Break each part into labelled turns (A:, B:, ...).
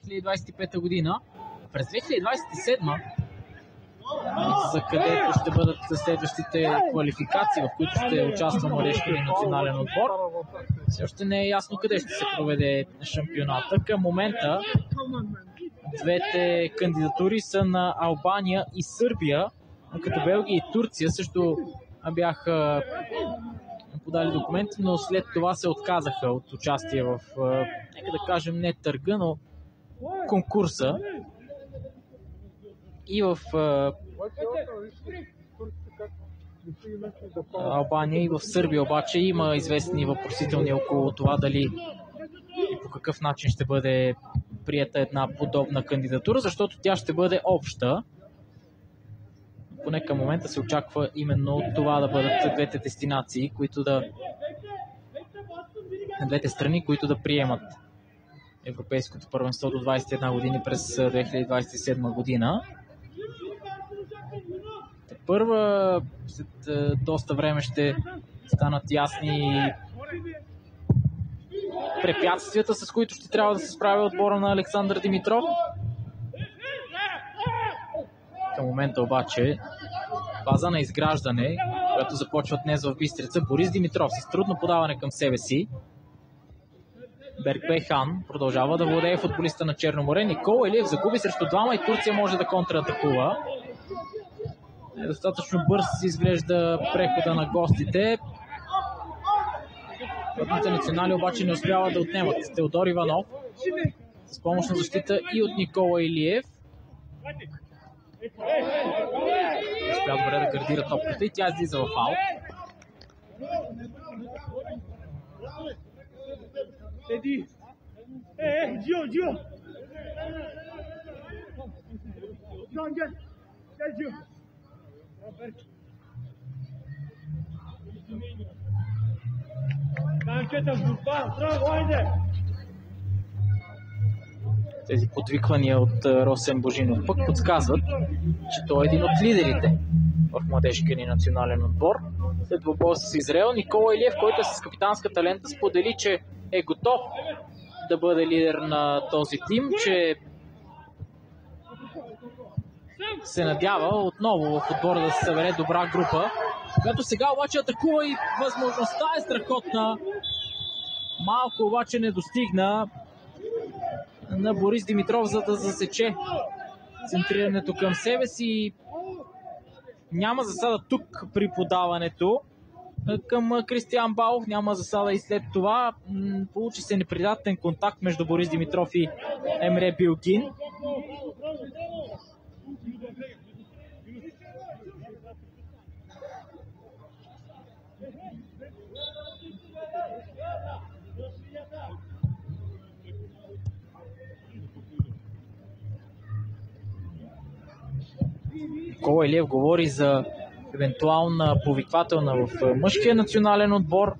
A: 2025 година. През 2027, за където ще бъдат следващите квалификации, в които ще участва младежкият национален отбор, все още не е ясно къде ще се проведе шампионата. Към момента двете кандидатури са на Албания и Сърбия, като Белгия и Турция също бяха подали документи, но след това се отказаха от участие в, нека да кажем, не търга, но конкурса. И в Албания и в Сърбия обаче има известни въпросителни около това дали и по какъв начин ще бъде приета една подобна кандидатура, защото тя ще бъде обща. Поне към момента се очаква именно това да бъдат двете дестинации, двете страни, които да приемат Европейското първенство до 21 години през 2027 година. Първа, след доста време ще станат ясни препятствията, с които ще трябва да се справи отбора на Александър Димитров. Към момента обаче фаза на изграждане, която започва днес в Бистрица. Борис Димитров с трудно подаване към себе си. Беркбей Хан продължава да владее футболиста на Черно море. Никола Илиев загуби срещу двама и Турция може да контратакува. Достатъчно бърз изглежда прехода на гостите. Пътните национали обаче не успяват да отнемат. Теодор Иванов с помощна защита и от Никола Илиев. Успя добре да гардира топката и тя излиза в аут. Тези подвиквания от Росен Божинов пък подсказват, че той е един от лидерите в младежкия ни национален отбор. След двубоя с Израел, Никола Илиев, който е с капитанската лента, сподели, че е готов да бъде лидер на този тим, че се надява отново в отбора да се събере добра група, която сега обаче атакува и възможността е страхотна. Малко обаче не достигна на Борис Димитров, за да засече центрирането към себе си. Няма засада тук при подаването към Кристиан Балов, няма засада и след това. Получи се неприятен контакт между Борис Димитров и Емре Билгин. Никола Илиев говори за евентуална повиквателна в мъжкия национален отбор.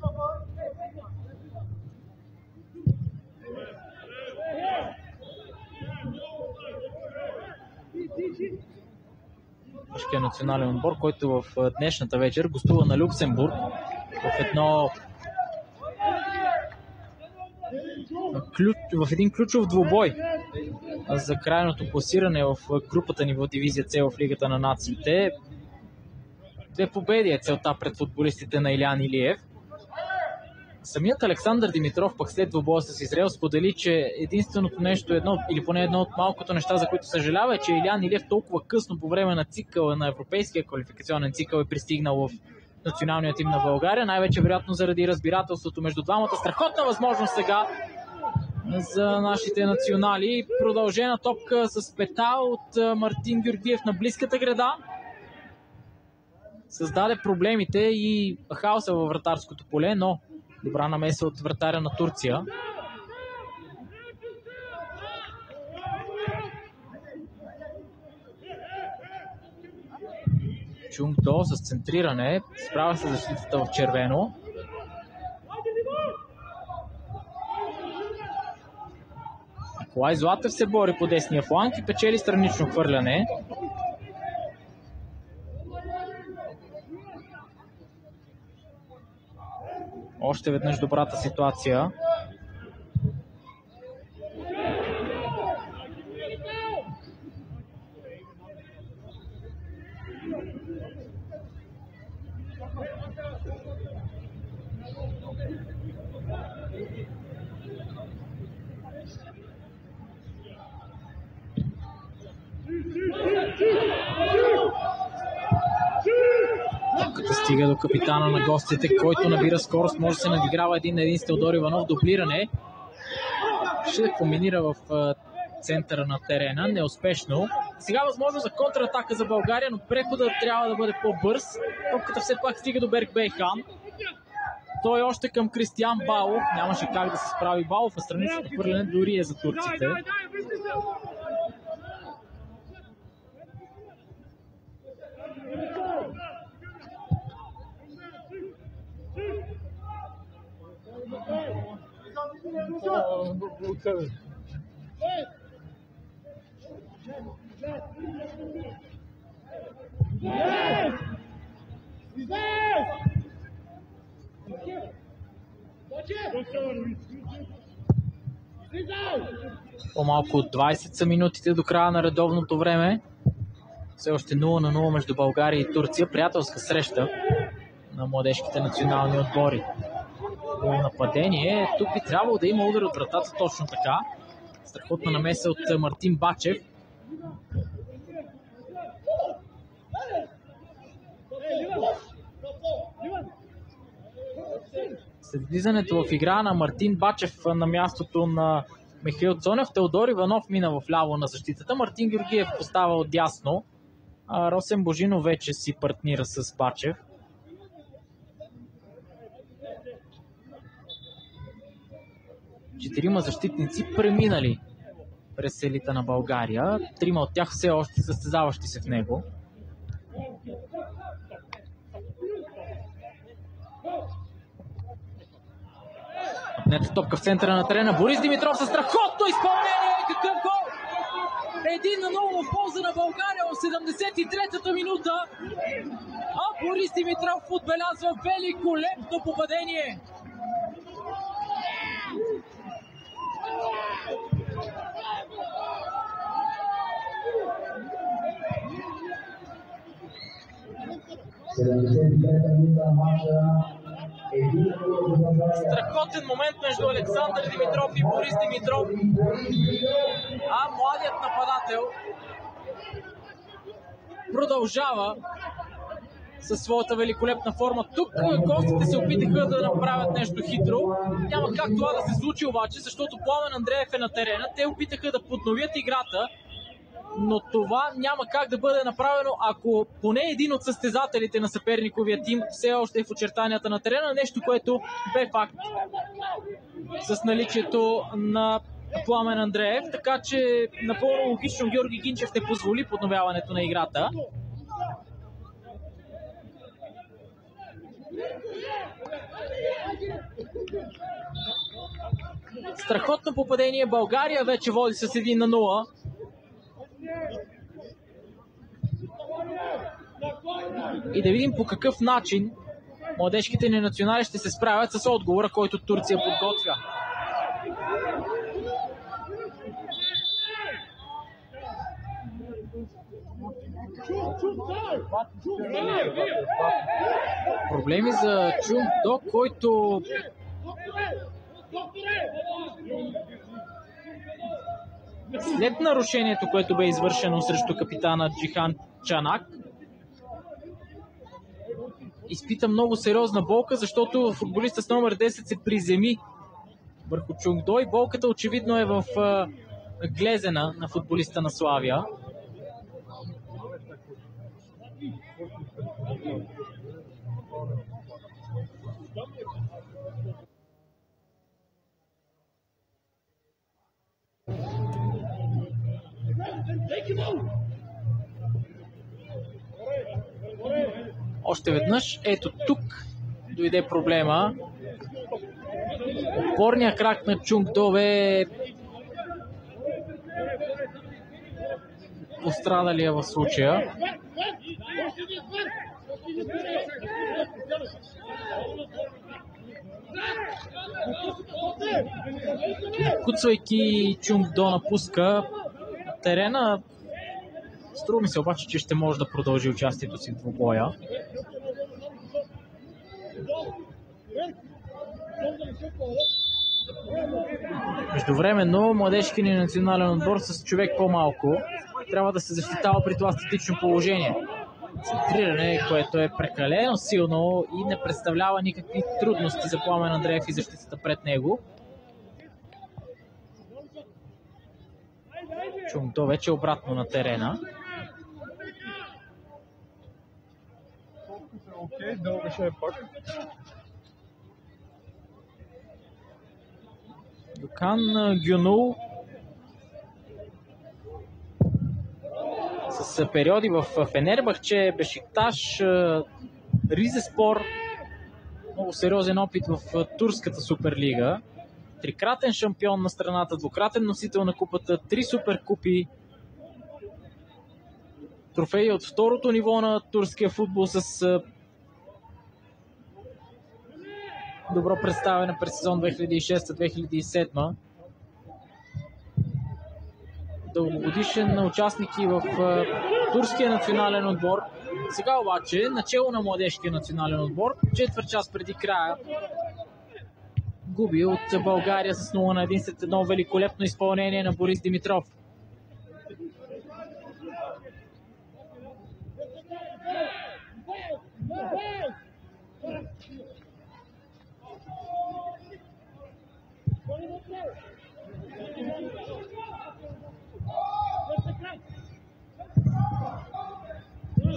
A: Мъжкия национален отбор, който в днешната вечер гостува на Люксембург в един ключов двубой за крайното класиране в групата ни в дивизия С в Лигата на нациите. 2 победи е целта пред футболистите на Илян Илиев. Самият Александър Димитров пък след двубоя с Израел сподели, че единственото нещо, или поне едно от малкото неща, за които съжалява, е, че Илян Илиев толкова късно по време на цикъла, на европейския квалификационен цикъл, е пристигнал в националния тим на България, най-вече вероятно заради разбирателството между двамата. Страхотна възможност сега за нашите национали. Продължена топка с пета от Мартин Георгиев на близката града. Създаде проблемите и хаоса във вратарското поле, но добра намеса от вратаря на Турция. Чунгдо с центриране, справя се защитата в червено. Николай Златев се бори по десния фланг и печели странично хвърляне. Още веднъж добрата ситуация. Стига до капитана на гостите, който набира скорост, може да се надиграва един на един с Теодор Иванов, дублиране. Ще комбинира в центъра на терена, неуспешно. Сега възможно за контратака за България, но преходът трябва да бъде по-бърз. Топката все пак стига до Берк Бейхан. Той още към Кристиян Балов. Нямаше как да се справи Балов, а страничното хвърляне дори е за турците. По-малко от 20 са минутите до края на редовното време. Все още 0-0 между България и Турция. Приятелска среща на младежките национални отбори. По нападение, тук би трябвало да има удар от вратата, точно така. Страхотна намеса от Мартин Бачев. След влизането в игра на Мартин Бачев на мястото на Михаил Цонев, Теодор Иванов мина в ляво на защитата. Мартин Георгиев поставя отдясно. Росен Божинов вече си партнира с Бачев. Четирима защитници преминали през елита на България. Трима от тях все още състезаващи се в него. Отнета топка в центъра на терена. Борис Димитров със страхотно изпълнение. Какъв гол! 1-0 в полза на България в 73-та минута. А Борис Димитров отбелязва великолепно попадение. Страхотен момент между Александър Димитров и Борис Димитров. Младият нападател продължава със своята великолепна форма. Тук гостите се опитаха да направят нещо хитро. Няма как това да се случи обаче, защото Пламен Андреев е на терена. Те опитаха да подновят играта, но това няма как да бъде направено, ако поне един от състезателите на съперниковия тим все още е в очертанията на терена. Нещо, което бе факт с наличието на Пламен Андреев. Така че напълно логично Георги Гинчев не позволи подновяването на играта. Страхотно попадение. България вече води с 1-0. И да видим по какъв начин младежките ни национали ще се справят с отговора, който Турция подготвя. Проблеми за Чунг До, който след нарушението, което бе извършено срещу капитана Джихан Чанак, изпита много сериозна болка, защото футболиста с номер 10 се приземи върху Чунг До и болката очевидно е в глезена на футболиста на Славия. Още веднъж, ето тук дойде проблема. Опорният крак на Чунг До бе пострадалия в случая. Куцвайки, Чунг До напуска терена. Струва ми се обаче, че ще може да продължи участието си в двубоя. Междувременно младежки ни национален отбор с човек по-малко трябва да се защитава при това статично положение. Центриране, което е прекалено силно и не представлява никакви трудности за Пламен Андреев и защитата пред него. Чумдо вече обратно на терена. Дукан Гюнул с периоди в Фенербахче, Бешикташ, Ризеспор. Много сериозен опит в турската суперлига. Трикратен шампион на страната, двукратен носител на купата, 3 суперкупи. Трофеи от второто ниво на турския футбол с добро представяне през сезон 2006-2007. Дългогодишен участник и в турския национален отбор. Сега обаче, начало на младежкия национален отбор, четвърт час преди края, губи от България с 0-1 след едно великолепно изпълнение на Борис Димитров.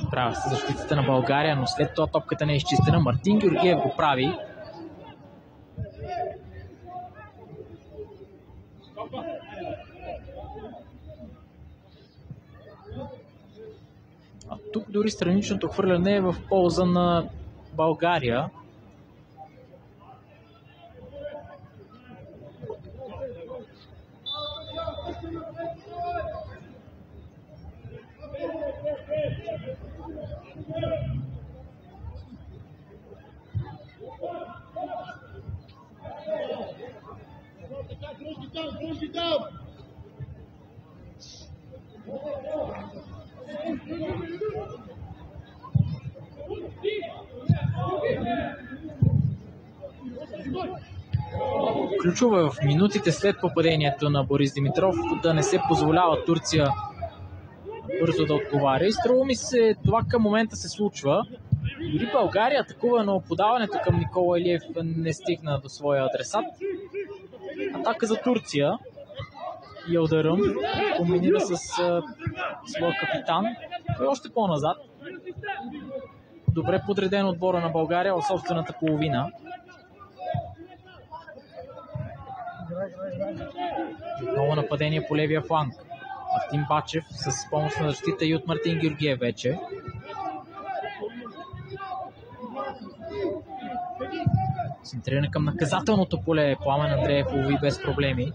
A: Справя се защитата на България, но след това топката не е изчистена. Мартин Георгиев го прави. А тук дори страничното хвърляне е в полза на България. Ключово е в минутите след попадението на Борис Димитров да не се позволява Турция бързо да отговаря. И струва ми се, това към момента се случва. Дори България атакува, но подаването към Никола Илиев не стигна до своя адресат. Атака за Турция. Йылдырым комбинира с своя капитан. Той е още по-назад. Добре подреден отбора на България в собствената половина. Отново нападение по левия фланг. Мартин Бачев с помощ на защита и от Мартин Георгиев вече. Центриране към наказателното поле. Пламен Андреев лови без проблеми.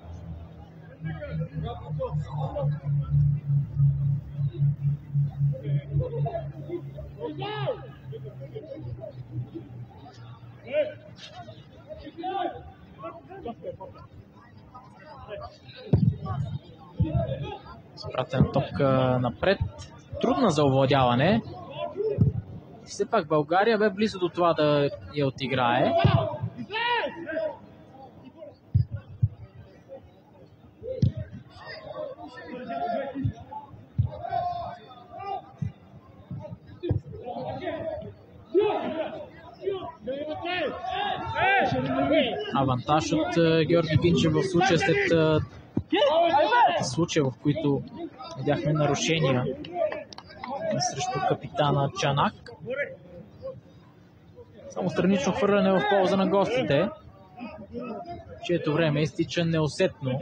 A: Спратена топка напред. Трудна за овладяване. Все пак България бе близо до това да я отиграе. Авантаж от Георги Гинчев в случая след случая, в които видяхме нарушения срещу капитана Чанак. Само странично хвърляне в полза на гостите, чието време изтича неусетно.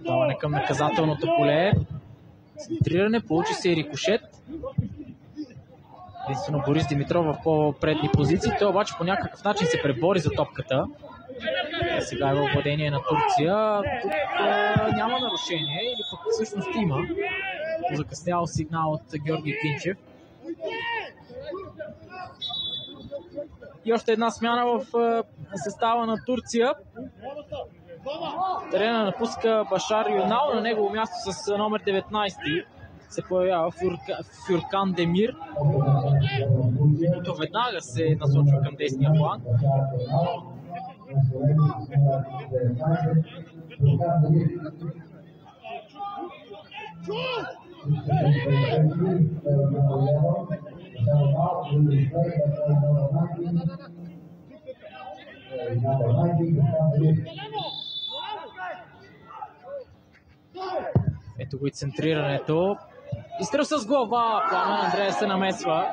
A: Даване към наказателното поле. Центриране, получи се и рикошет. Единствено Борис Димитров в по-предни позиции. Той обаче по някакъв начин се пребори за топката. Сега е във владение на Турция. Тук няма нарушение, или пък всъщност има. Закъснял сигнал от Георги Кинчев. И още една смяна в състава на Турция. Терена напуска Башар Юнал, на негово място с номер 19 се появява Фюркан Демир, който веднага се насочва към десния фланг. Ето го и центрирането. Изстрел с глава. Пламен Андреев се намесва.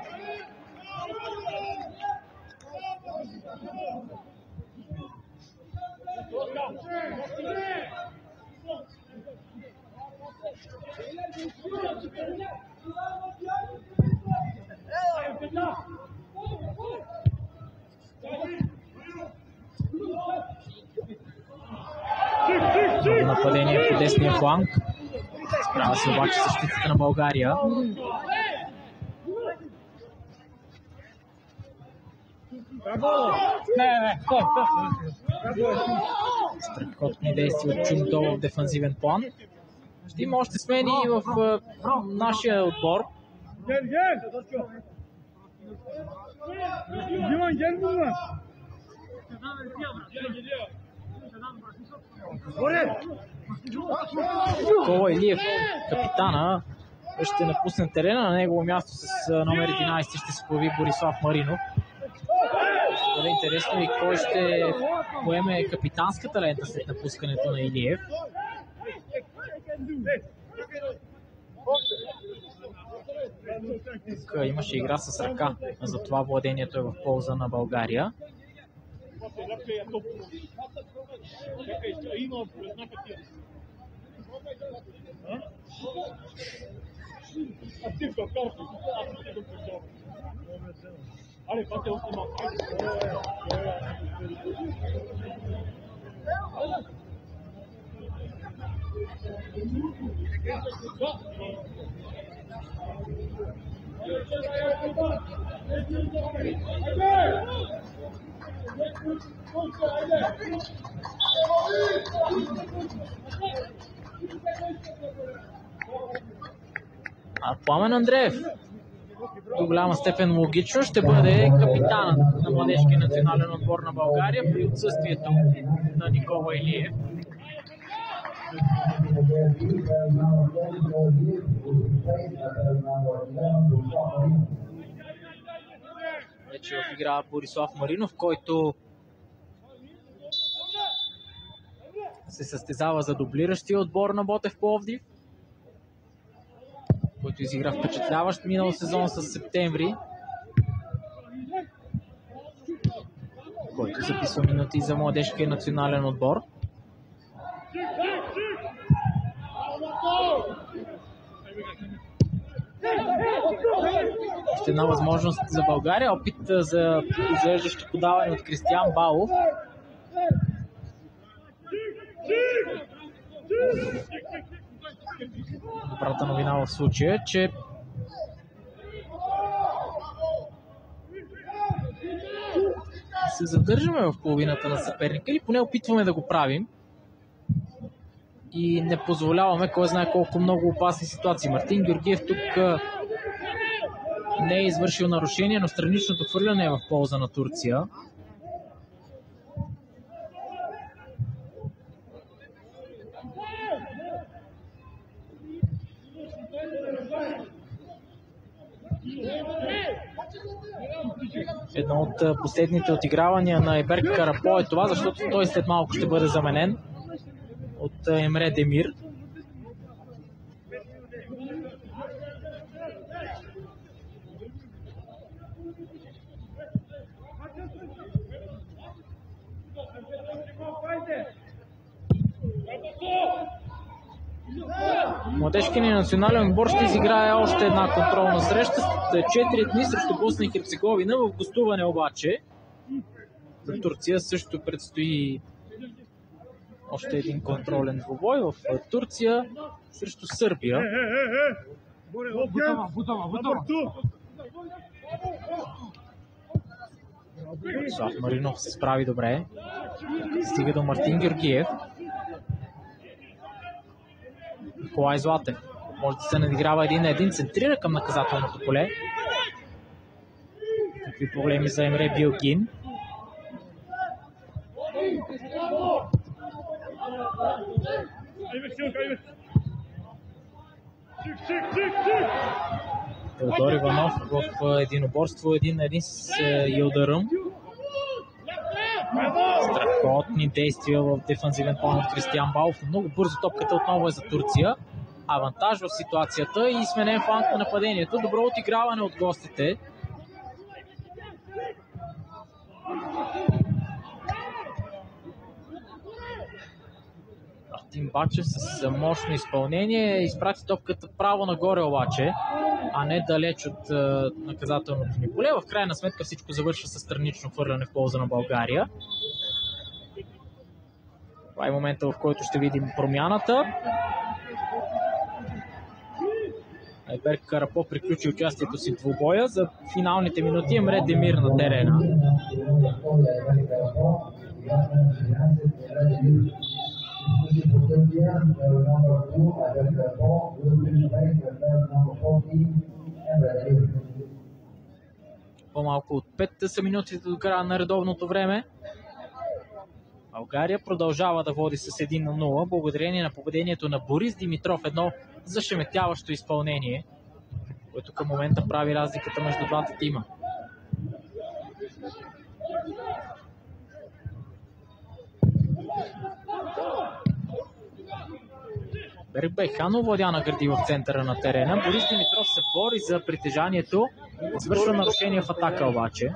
A: Нападение по десния фланг. Справя се обаче защитата на България. Страхотни действия от Чумдо в дефанзивен план. Ще има още смени в нашия отбор. Никола Илиев, капитана, ще напусне терена. На негово място с номер 11 ще се появи Борислав Маринов. Ще бъде интересно и кой ще поеме капитанската лента след напускането на Илиев. Тук имаше игра с ръка, затова владението е в полза на България. Пламен Андреев до голяма степен логично ще бъде капитанът на младежкия национален отбор на България при отсъствието на Никола Илиев. Вече в игра Борислав Маринов, който се състезава за дублиращия отбор на Ботев Пловдив, който изигра впечатляващ минал сезон с Септември, който записва минути за младежкия национален отбор. Още една възможност за България. Опит за изглеждащо подаване от Кристиян Балов. Добрата новина в случая, че се задържаме в половината на съперника или поне опитваме да го правим и не позволяваме кой знае колко много опасни ситуации. Мартин Георгиев тук не е извършил нарушение, но страничното хвърляне е в полза на Турция. Едно от последните отигравания на Еберк Карапо е това, защото той след малко ще бъде заменен от Емре Демир. Младежкият ни национален отбор ще изиграе още една контролна среща след 4 дни срещу Босна и Херцеговина. В гостуване обаче за Турция също предстои още един контролен двубой в Турция срещу Сърбия. Слав Маринов се справи добре. Стига до Мартин Георгиев. Николай Златев. Може да се надиграва 1-1, центрира към наказателното поле. Какви проблеми за Емре Билгин. Теодор Иванов в единоборство 1-1 с Йылдырым. Страхотни действия в дефанзивен план от Кристиян Балов. Много бързо топката отново е за Турция. Авантаж в ситуацията и сменен фланг на нападението. Добро отиграване от гостите. Мартин Бачев с мощно изпълнение изпрати топката право нагоре обаче, а не далеч от наказателното ни поле. В крайна сметка всичко завършва със странично хвърляне в полза на България. Това е момента, в който ще видим промяната. Айберк Карапов приключи участието си в двубоя. За финалните минути Емре Демир на терена. По-малко от 5 са минутите до края на редовното време. България продължава да води с 1-0, благодарение на поведението на Борис Димитров. Едно зашеметяващо изпълнение, което към момента прави разликата между двата тима. Берик Байхан овладя на гърди в центъра на терена. Борис Димитров се бори за притежанието. Свършва нарушение в атака обаче.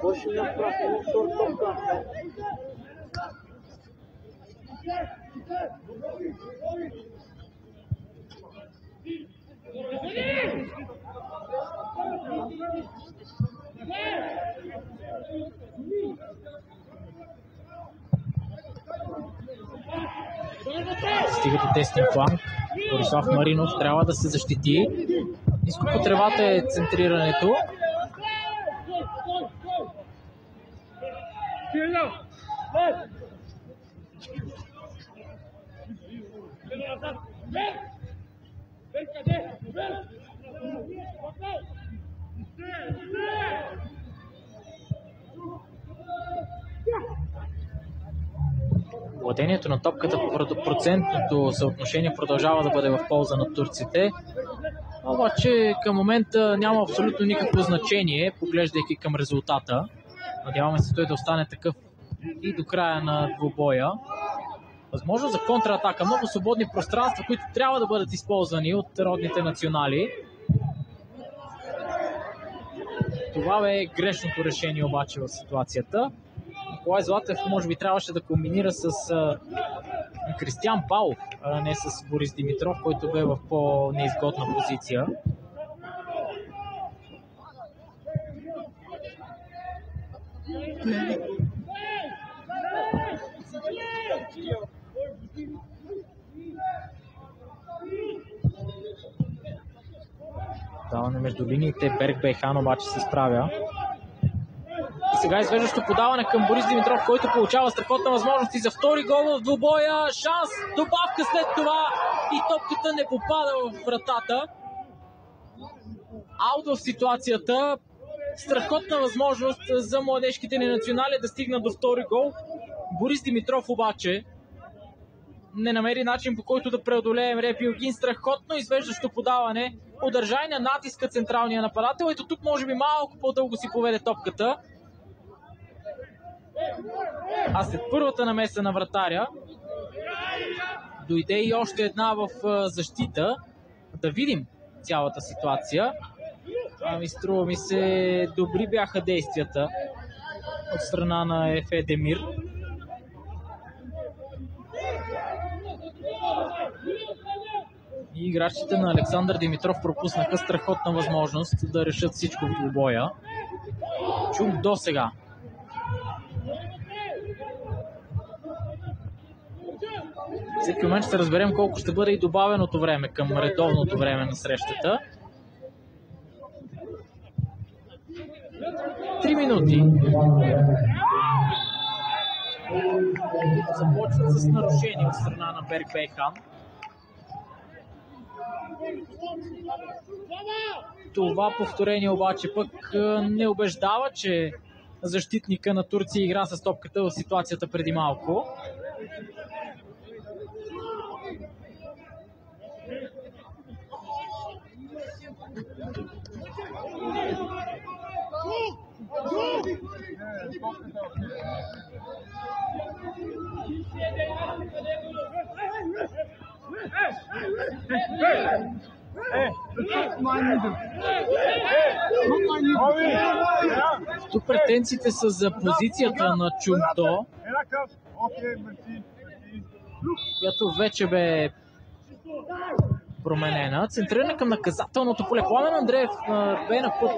A: Стига до тесния фланг. Борислав Маринов трябва да се защити. Ниско по тревата е центрирането. Владението на топката по процентното съотношение продължава да бъде в полза на турците. Обаче към момента няма абсолютно никакво значение, поглеждайки към резултата. Надяваме се той да остане такъв и до края на двубоя. Възможно за контратака. Много свободни пространства, които трябва да бъдат използвани от родните национали. Това е грешното решение обаче в ситуацията. Николай Златев може би трябваше да комбинира с Кристиян Балов, а не с Борис Димитров, който бе в по-неизгодна позиция. Даване между линиите. Берик Байхан обаче се справя. И сега извеждащо подаване към Борис Димитров, който получава страхотна възможност и за втори гол в двубоя. Шанс, добавка след това и топката не попада в вратата. Аут в ситуацията. Страхотна възможност за младежките ни национали да стигнат до втори гол. Борис Димитров обаче не намери начин, по който да преодолее Емре Билгин. Страхотно извеждащо подаване. Удържай на натиска централния нападател. Ето тук може би малко по-дълго си поведе топката. А след първата намеса на вратаря дойде и още една в защита. Да видим цялата ситуация. Струва ми се, добри бяха действията от страна на Ефе Демир. И играчите на Александър Димитров пропуснаха страхотна възможност да решат всичко в двубоя. Чум до сега. Всеки момент ще разберем колко ще бъде и добавеното време към редовното време на срещата. 3 минути. Започват с нарушение от страна на Берик Байхан. Това повторение обаче пък не убеждава, че защитника на Турция игра с топката в ситуацията преди малко. Тук претенциите са за позицията на Чунто, която вече бе променена. Центрирана към наказателното поле. Пламен Андреев бе на път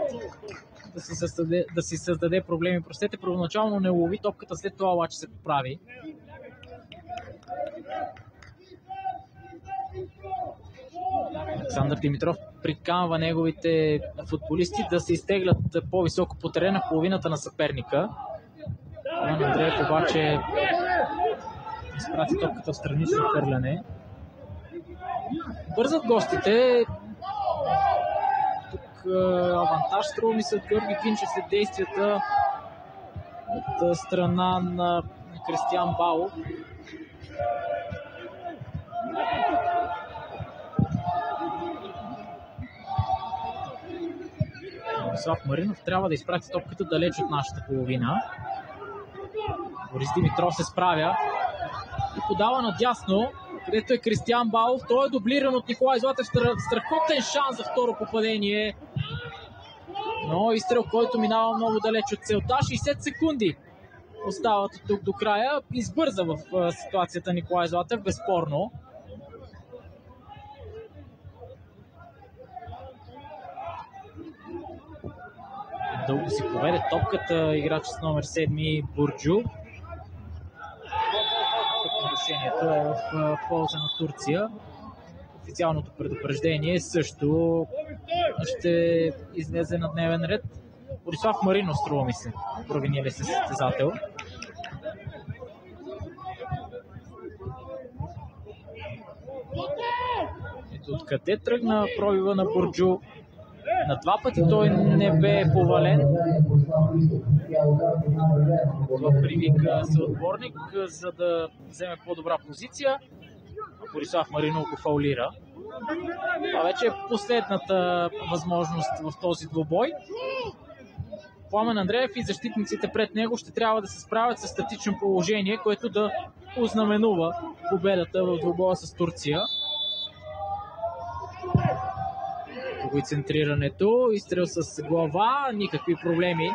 A: да си създаде проблеми. Простете, първоначално не лови топката, след това обаче се поправи. Александър Димитров приканва неговите футболисти да се изтеглят по-високо по терена в половината на съперника. Пламен Андреев обаче изпрати топката в странично хвърляне. Бързат гостите. Тук авантаж струва ми се от Георги Кинчев след действията от страна на Кристиан Балов. Борислав Маринов трябва да изпрати топката далеч от нашата половина. Борис Димитров се справя и подава надясно, където е Кристиан Балов. Той е дублиран от Николай Златев. Страхотен шанс за второ попадение. Но изстрел, който минава много далеч от целта. 60 секунди остават тук до края. Избърза в ситуацията Николай Златев, безспорно. Дълго си поведе топката играч с номер 7 Бурджу. Нарушението е в полза на Турция. Официалното предупреждение също ще излезе на дневен ред. Борислав Маринов, струва ми се, провинили се състезател. Ето откъде тръгна пробива на Бурджу. На два пъти той не бе повален. Това привика съотборник, за да вземе по-добра позиция. Борислав Маринов го фаулира. Това вече е последната възможност в този двубой. Пламен Андреев и защитниците пред него ще трябва да се справят с статично положение, което да ознаменува победата в двубоя с Турция. Тук и центрирането, изстрел с глава, никакви проблеми.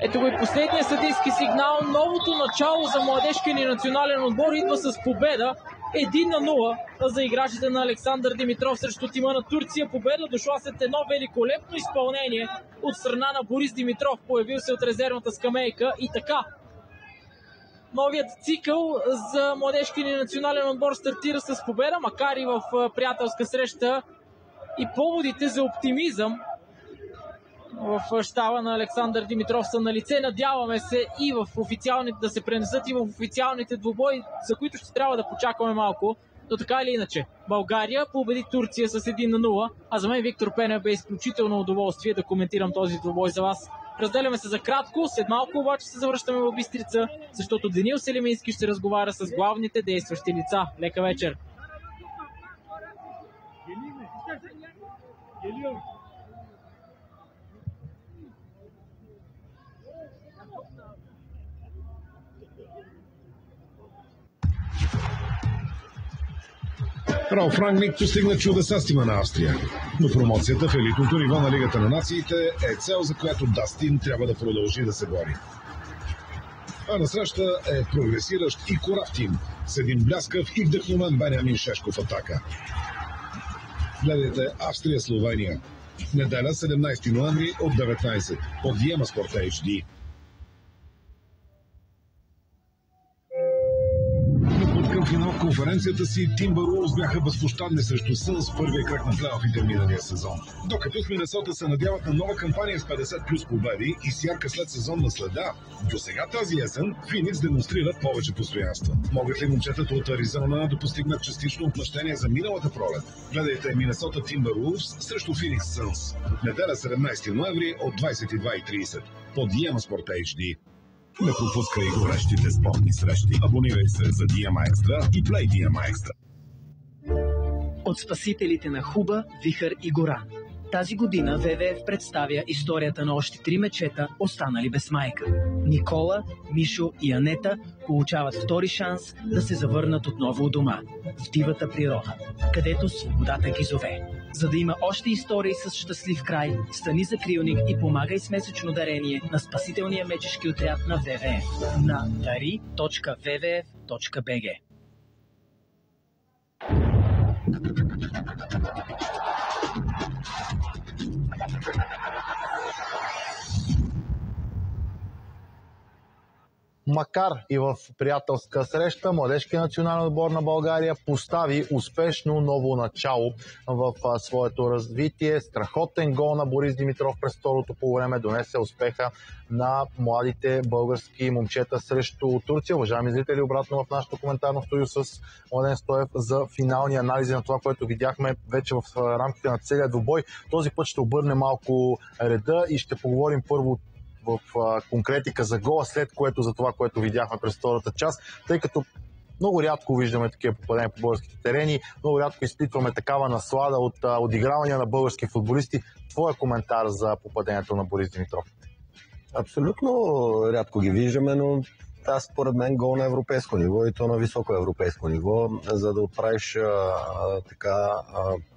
A: Ето го и последния съдийски сигнал. Новото начало за младежкия ни национален отбор идва с победа. 1-0 за играчите на Александър Димитров срещу тима на Турция. Победа дошла след едно великолепно изпълнение от страна на Борис Димитров, появил се от резервната скамейка. И така, новият цикъл за младежкия ни национален отбор стартира с победа, макар и в приятелска среща. И поводите за оптимизъм в щаба на Александър Димитров са на лице. Надяваме се и в официалните да се пренесат и в официалните двубои, за които ще трябва да почакаме малко. Но така или иначе, България победи Турция с 1-0, а за мен Виктор Пенев бе изключително удоволствие да коментирам този двубой за вас. Разделяме се за кратко, след малко обаче се завръщаме в Бистрица, защото Денил Селимински ще разговаря с главните действащи лица. Лека вечер!
B: Ралф Рангник постигна чудеса с тима на Австрия, но промоцията в елитното ниво на Лигата на нациите е цел, за която Дастин трябва да продължи да се бори. А насреща е прогресиращ и корав тим с един бляскав и вдъхновен Бенямин Шешков атака. Гледайте Австрия-Словения. Неделя, 17 ноември от 19 от Диема Спорта HD. Път към финал конференцията си Timberwolves бяха безпощадни срещу Сънс в първия кръг на плейофите миналия сезон. Докато в Минесота се надяват на нова кампания с 50 плюс победи и с ярка след сезонна следа, до сега тази есен Феникс демонстрират повече постоянства. Могат ли момчетата от Аризона да постигнат частично отмъщение за миналата пролет? Гледайте Минесота Timberwolves срещу Феникс Сънс. Неделя 17 ноември от 22:30 по Диема Спорт HD. Не пропускай горещите спортни срещи. Абонирай се за Диема Екстра и Play Диема Екстра.
C: От спасителите на Хуба, Вихър и Горан. Тази година ВВФ представя историята на още 3 мечета, останали без майка. Никола, Мишо и Анета получават втори шанс да се завърнат отново у дома, в дивата природа, където свободата ги зове. За да има още истории с щастлив край, стани закрилник и помагай с месечно дарение на спасителния мечешки отряд на ВВФ на dari.vvf.bg.
D: Макар и в приятелска среща, Младежкият национален отбор на България постави успешно ново начало в своето развитие. Страхотен гол на Борис Димитров през второто полувреме донесе успеха на младите български момчета срещу Турция. Уважаеми зрители, обратно в нашото коментарно студио с Младен Стоев за финални анализи на това, което видяхме вече в рамките на целия двубой. Този път ще обърне малко реда и ще поговорим първо в конкретика за гола, след което за това, което видяхме през втората част, тъй като много рядко виждаме такива попадения по българските терени, много рядко изпитваме такава наслада от отигравания на български футболисти. Твоя коментар за попадението на Борис Димитров?
E: Абсолютно рядко ги виждаме, но според мен гол на европейско ниво и то на високо европейско ниво, за да отправиш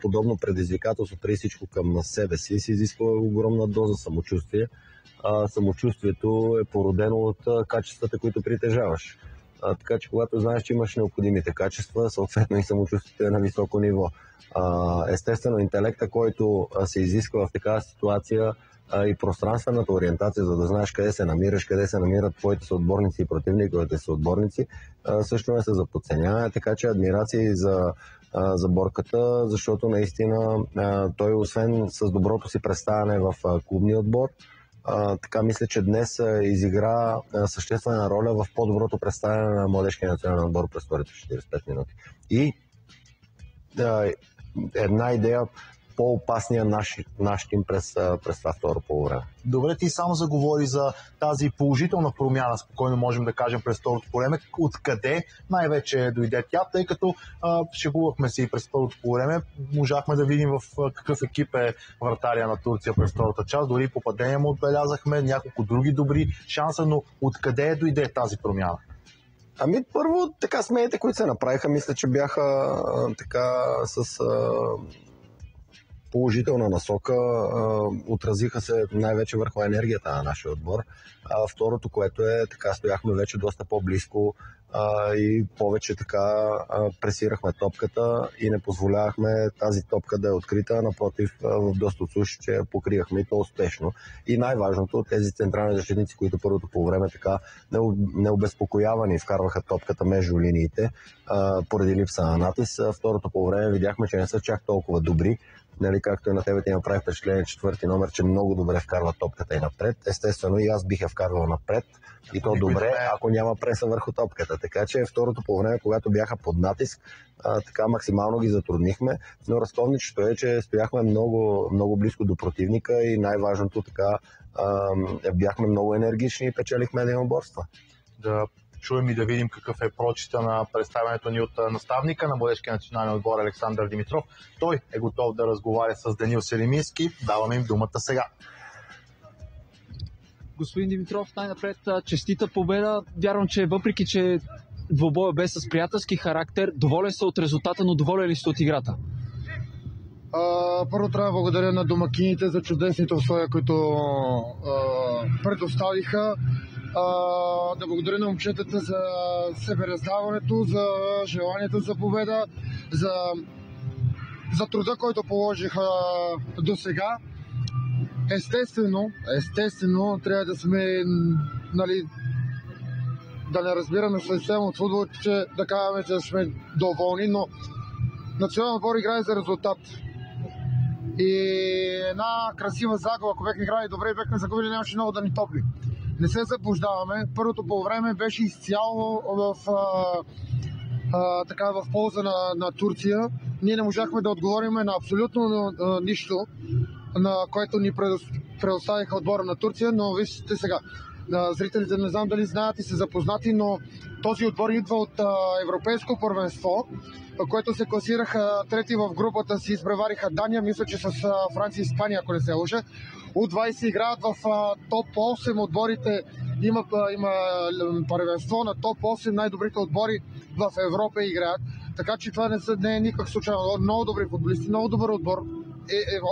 E: подобно предизвикателство преди всичко към себе си, се изисква огромна доза самочувствие. Самочувствието е породено от качествата, които притежаваш. Така че когато знаеш, че имаш необходимите качества, съответно и самочувствието е на високо ниво. Естествено, интелекта, който се изисква в такава ситуация, и пространствената ориентация, за да знаеш къде се намираш, къде се намират твоите съотборници и противниковите съотборници, също не се за подценяване. Така че адмирации за Борката, защото наистина той, освен с доброто си представяне в клубния отбор, така мисля, че днес изигра съществена роля в по-доброто представяне на Младежкия национален отбор през вторите 45 минути. И една идея, по-опасния наш тим през това второ полувреме.
D: Добре, ти само заговори за тази положителна промяна, спокойно можем да кажем през второто полувреме. Откъде най-вече дойде тя, тъй като шегувахме се и през второто полувреме, можахме да видим в какъв екип е вратаря на Турция през втората част, дори попадения му отбелязахме, няколко други добри шанса, но откъде дойде тази промяна?
E: Първо, смените, които се направиха, мисля, че бяха с положителна насока, отразиха се най-вече върху енергията на нашия отбор. Второто, което е, стояхме вече доста по-близко и повече пресирахме топката и не позволявахме тази топка да е открита, напротив, в доста от случаите покривахме и то успешно. И най-важното, тези централни защитници, които първото по време необезпокоявани вкарваха топката между линиите поради липса на натиск. Второто по време видяхме, че не са чак толкова добри. Както и на тебе ти направи впечатление четвърти номер, че много добре вкарва топката и напред. Естествено и аз бих я вкарвал напред и то добре, ако няма преса върху топката. Така че второто по време, когато бяха под натиск, максимално ги затруднихме, но разковничето е, че стояхме много, много близко до противника и най-важното бяхме много енергични и печелихме единоборства.
D: Да чуем и да видим какъв е прочита на представянето ни от наставника на Младежкия национален отбор Александър Димитров. Той е готов да разговаря с Данил Селимински. Даваме им думата сега.
F: Господин Димитров, най-напред честита победа. Вярвам, че въпреки, че двубоя бе с приятелски характер, доволен са от резултата, но доволен ли сте от играта?
G: Първо трябва да благодаря на домакините за чудесните условия, които предоставиха. Да благодаря на момчетата за себераздаването, за желанието за победа, за труда, който положиха до сега. Естествено, трябва да сме да не разбираме съвсем от футбол, че да казваме, че сме доволни, но национален отбор играе за резултат. И една красива загуба, ако бяхме играли добре и бяхме загубили, нямаше много да ни топли. Не се заблуждаваме. Първото полувреме беше изцяло в полза на Турция. Ние не можахме да отговорим на абсолютно нищо, на което ни предоставиха отбора на Турция, но вижте сега. Зрителите не знам дали знаят и са запознати, но този отбор идва от Европейско първенство, което се класираха трети в групата си, изпревариха Дания, мисля, че с Франция и Испания, ако не се лъжа. U20 играят в топ 8 отборите, има първенство на топ 8 най-добрите отбори в Европа играят. Така че това не е никак случайно. Много добри футболисти, много добър отбор.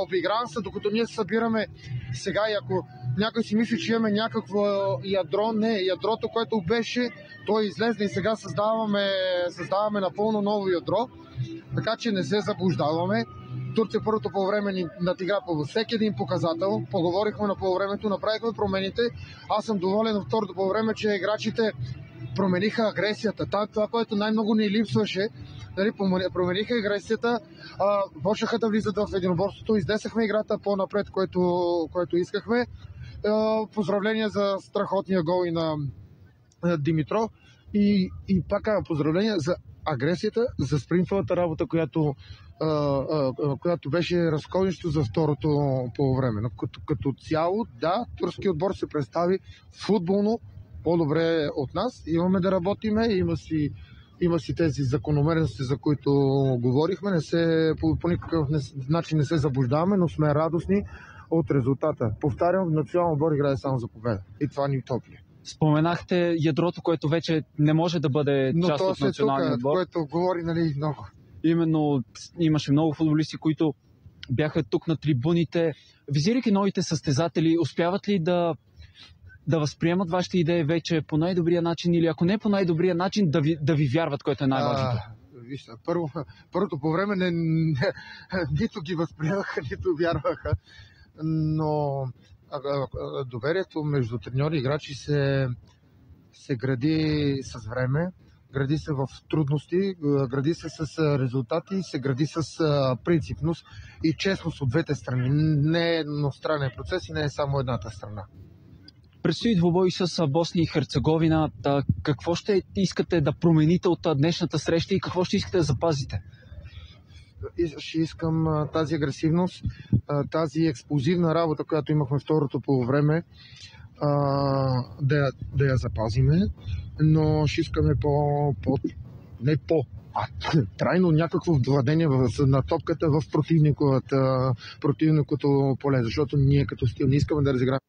G: Обиграван се, докато ние събираме сега, и ако някой си мисли, че имаме някакво ядро, не, ядрото, което беше, то излезне и сега създаваме напълно ново ядро, така че не се заблуждаваме. Турция първото полувреме ни надигра по всеки един показател, поговорихме на полувремето, направихме промените. Аз съм доволен от второто полувреме, че играчите промениха агресията. Това, което най-много ни липсваше, промениха агресията, почнаха да влизат в единоборството, изнесахме играта по-напред, което искахме. Поздравления за страхотния гол и на Димитров. И пак поздравления за агресията, за спринтовата работа, която беше разковнищо за второто полувреме. Но като цяло, да, турски отбор се представи футболно по-добре от нас. Имаме да работиме, има си тези закономерности, за които говорихме. По никакъв начин не се заблуждаваме, но сме радостни от резултата. Повтарям, национален отбор играе само за победа. И това ни топли.
F: Споменахте ядрото, което вече не може да бъде част от националния отбор.
G: Което говори много.
F: Именно имаше много футболисти, които бяха тук на трибуните. Визирайки новите състезатели, успяват ли да възприемат вашите идеи вече по най-добрия начин, или ако не по най-добрия начин, да ви вярват, което е най-важното?
G: Вижте, първото по време нито ги възприемаха, нито вярваха, но доверието между треньори и играчи се гради с време, гради се в трудности, гради се с резултати, се гради с принципност и честност от двете страни. Не е едностранен процес и не е само едната страна.
F: Предстои двубой с Босния и Херцеговина. Какво ще искате да промените от днешната среща и какво ще искате да запазите?
G: Ще искам тази агресивност, тази експлозивна работа, която имахме второто полувреме, да я запазиме, но ще искаме трайно някакво владение на топката в противниковото поле, защото ние като стил не искаме да разиграваме.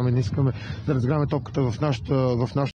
G: Не искаме да разиграваме топката в нашата